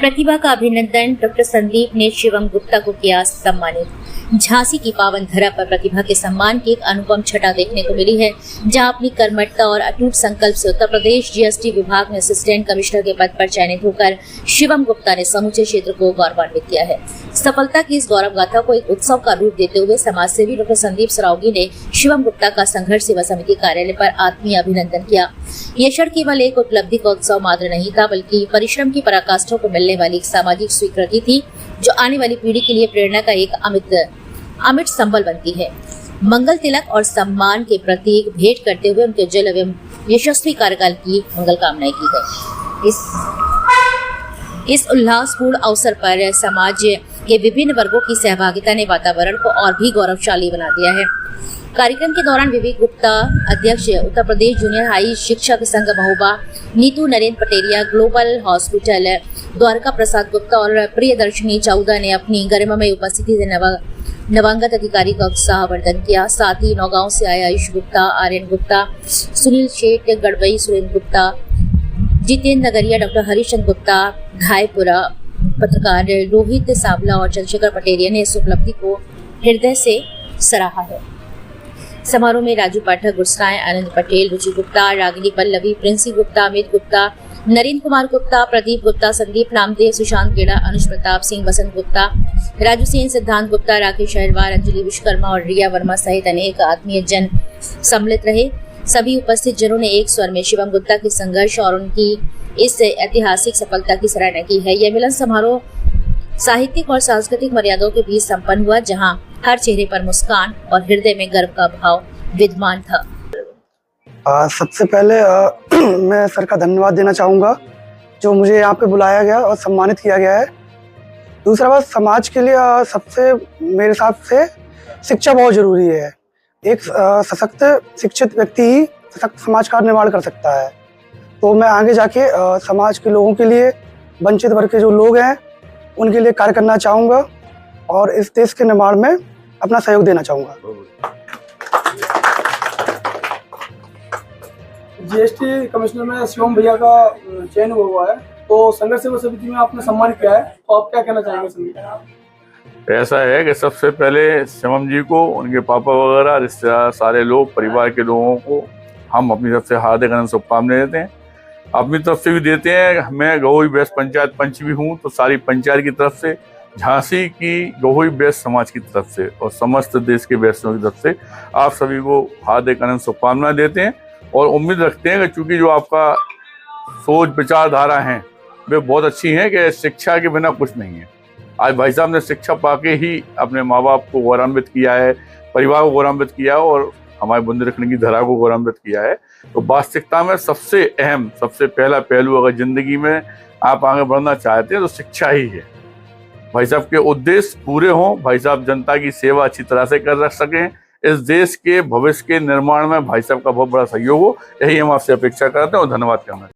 प्रतिभा का अभिनंदन। डॉक्टर संदीप ने शिवम गुप्ता को किया सम्मानित। झांसी की पावन धरा पर प्रतिभा के सम्मान की एक अनुपम छटा देखने को मिली है, जहां अपनी कर्मठता और अटूट संकल्प से उत्तर प्रदेश जीएसटी विभाग में असिस्टेंट कमिश्नर के पद पर चयनित होकर शिवम गुप्ता ने समूचे क्षेत्र को गौरवान्वित किया है। सफलता की इस गौरव गाथा को एक उत्सव का रूप देते हुए समाजसेवी डॉक्टर संदीप सरावगी ने शिवम गुप्ता का संघर्ष सेवा समिति कार्यालय पर आत्मीय अभिनंदन किया। यह क्षण केवल एक उपलब्धि का उत्सव मात्र नहीं था, बल्कि परिश्रम की पराकाष्ठा को मिलने वाली एक सामाजिक स्वीकृति थी, जो आने वाली पीढ़ी के लिए प्रेरणा का एक अमिट संबल बनती है। मंगल तिलक और सम्मान के प्रतीक भेंट करते हुए उनके उज्जवल एवं यशस्वी कार्यकाल की मंगल कामनाएं की गई। इस उल्लासपूर्ण अवसर पर समाज के विभिन्न वर्गों की सहभागिता ने वातावरण को और भी गौरवशाली बना दिया है। कार्यक्रम के दौरान विवेक गुप्ता, अध्यक्ष उत्तर प्रदेश जूनियर हाई शिक्षक संघ महोबा, नीतू नरेंद्र पटेरिया, ग्लोबल हॉस्पिटल द्वारका प्रसाद गुप्ता और प्रियदर्शनी चौदा ने अपनी गरिमामय उपस्थिति से नवांगत अधिकारी का उत्साहवर्धन किया। साथ ही नौगांव से आए आयुष गुप्ता, आर्यन गुप्ता, सुनील शेठ, गढ़वई सुरेंद्र गुप्ता, जितेंद्र नगरिया, डॉक्टर हरिचंद गुप्ता, घायपुरा पत्रकार रोहित सावला और चंद्रशेखर पटेरिया ने इस उपलब्धि को हृदय से सराहा है। समारोह में राजू पाठक, गुस्साएं, आनंद पटेल, रुचि गुप्ता, रागिनी पल्लवी, प्रिंसी गुप्ता, अमित गुप्ता, नरेंद्र कुमार गुप्ता, प्रदीप गुप्ता, संदीप नामदेव, सुशांत गेड़ा, अनुज प्रताप सिंह, वसंत गुप्ता, राजू सेन, सिद्धांत गुप्ता, राकेश अहिरवार, अंजलि विश्वकर्मा और रिया वर्मा सहित अनेक आत्मीय जन सम्मिलित रहे। सभी उपस्थित जनों ने एक स्वर में शिवम गुप्ता के संघर्ष और उनकी इस ऐतिहासिक सफलता की सराहना की है। यह मिलन समारोह साहित्यिक और सांस्कृतिक मर्यादाओं के बीच संपन्न हुआ, जहां हर चेहरे पर मुस्कान और हृदय में गर्व का भाव विद्यमान था। सबसे पहले मैं सर का धन्यवाद देना चाहूँगा, जो मुझे यहाँ पे बुलाया गया और सम्मानित किया गया है। दूसरा बात, समाज के लिए सबसे मेरे हिसाब से शिक्षा बहुत ज़रूरी है। एक सशक्त शिक्षित व्यक्ति ही सशक्त समाज का निर्माण कर सकता है। तो मैं आगे जाके समाज के लोगों के लिए, वंचित वर्ग के जो लोग हैं उनके लिए कार्य करना चाहूँगा और इस देश के निर्माण में अपना सहयोग देना चाहूँगा। जीएसटी कमिश्नर में शिवम भैया का चयन हुआ है, तो संघर्ष सेवा समिति में आपने सम्मान किया है, तो आप क्या कहना चाहेंगे संदीप? ऐसा है कि सबसे पहले शिवम जी को, उनके पापा वगैरह, रिश्तेदार, सारे लोग, परिवार के लोगों को हम अपनी तरफ से हार्दिक अनंत शुभकामनाएं देते हैं। अपनी तरफ से भी देते हैं। मैं गहोई बेस्ट पंचायत पंच भी हूँ, तो सारी पंचायत की तरफ से, झांसी की गहोई बेस्ट समाज की तरफ से और समस्त देश के बेस्टों की तरफ से आप सभी को हार्दिक अनंत शुभकामनाएं देते हैं और उम्मीद रखते हैं कि चूंकि जो आपका सोच विचारधारा है वे बहुत अच्छी हैं कि शिक्षा के बिना कुछ नहीं है। आज भाई साहब ने शिक्षा पाके ही अपने माँ बाप को गौरवान्वित किया है, परिवार को गौरवान्वित किया है और हमारे बुंदेलखंड की धरा को गौरवान्वित किया है। तो वास्तविकता में सबसे अहम, सबसे पहला पहलू अगर जिंदगी में आप आगे बढ़ना चाहते हैं तो शिक्षा ही है। भाई साहब के उद्देश्य पूरे हों, भाई साहब जनता की सेवा अच्छी तरह से कर रख सकें, इस देश के भविष्य के निर्माण में भाई साहब का बहुत बड़ा सहयोग हो, यही हम आपसे अपेक्षा करते हैं और धन्यवाद करना।